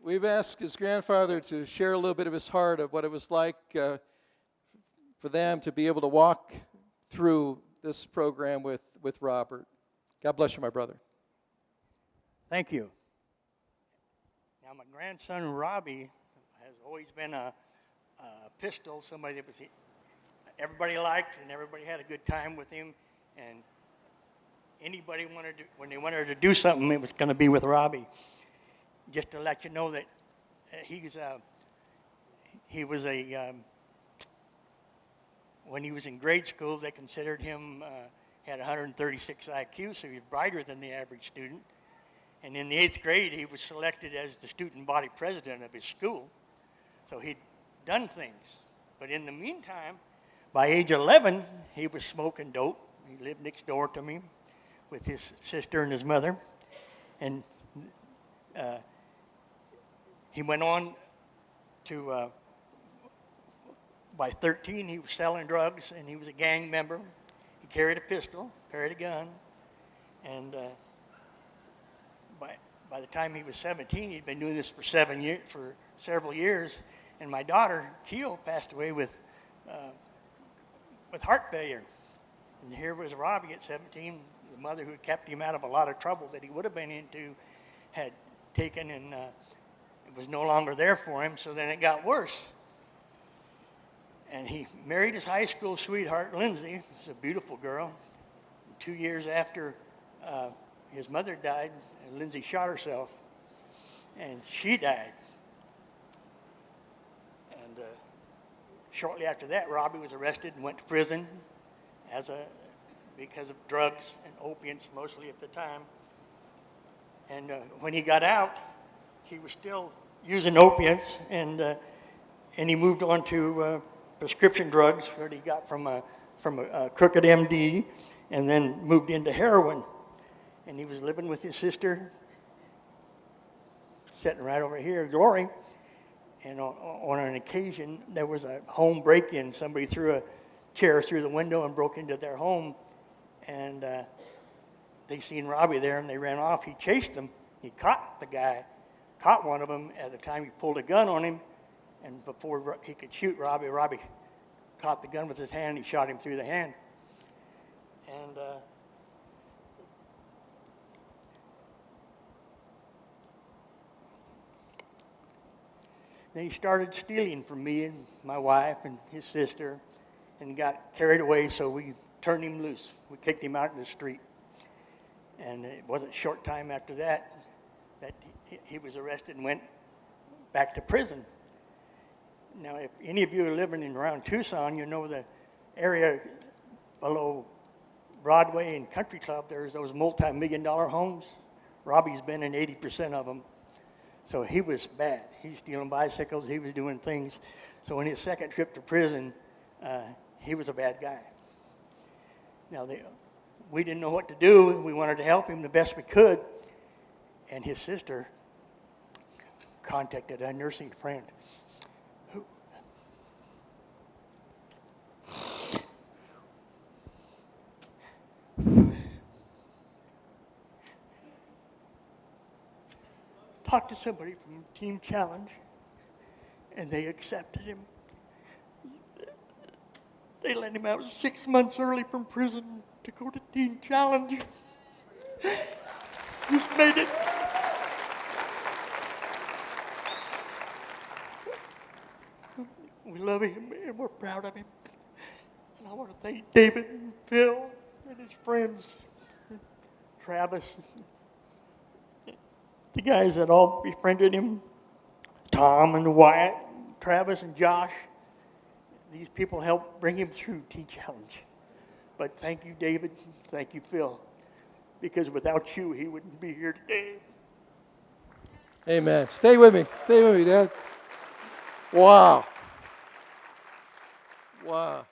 We've asked his grandfather to share a little bit of his heart of what it was like for them to be able to walk through this program with Robert. God bless you, my brother. Thank you. Now, my grandson, Robbie, has always been a pistol, somebody that everybody liked and everybody had a good time with him. And anybody when they wanted to do something, it was going to be with Robbie. Just to let you know that when he was in grade school, they considered him, had 136 IQ, so he was brighter than the average student. And in the 8th grade, he was selected as the student body president of his school. So he'd done things. But in the meantime, by age 11, he was smoking dope. He lived next door to me with his sister and his mother. And he went on to, by 13, he was selling drugs, and he was a gang member. He carried a pistol, carried a gun, and by the time he was 17, he'd been doing this for several years. And my daughter, Keel, passed away with heart failure. And here was Robbie at 17, the mother who had kept him out of a lot of trouble that he would have been into, had taken and it was no longer there for him, so then it got worse. And he married his high school sweetheart, Lindsay. She was a beautiful girl. 2 years after his mother died, Lindsay shot herself, and she died. And shortly after that, Robbie was arrested and went to prison because of drugs and opiates, mostly at the time. And when he got out, he was still using opiates, and he moved on to prescription drugs that he got from a crooked MD, and then moved into heroin. And he was living with his sister, sitting right over here, Glory. And on an occasion, there was a home break-in. Somebody threw a chair through the window and broke into their home. And they seen Robbie there, and they ran off. He chased them. He caught the guy, caught one of them at the time he pulled a gun on him. And before he could shoot Robbie caught the gun with his hand. He shot him through the hand. And then he started stealing from me and my wife and his sister, and got carried away, so we turned him loose. We kicked him out in the street. And it wasn't a short time after that he was arrested and went back to prison. Now, if any of you are living around Tucson, you know the area below Broadway and Country Club, there's those multi-million-dollar homes. Robbie's been in 80% of them. So he was bad. He was stealing bicycles. He was doing things. So in his second trip to prison, he was a bad guy. Now, we didn't know what to do. We wanted to help him the best we could. And his sister contacted a nursing friend who talked to somebody from Team Challenge, and they accepted him. They let him out 6 months early from prison to go to Team Challenge. He's made it. We love him and we're proud of him. And I want to thank David and Phil and his friends, Travis, the guys that all befriended him, Tom and Wyatt, Travis and Josh. These people helped bring him through Teen Challenge. But thank you, David. Thank you, Phil. Because without you, he wouldn't be here today. Amen. Stay with me. Stay with me, Dad. Wow. Wow.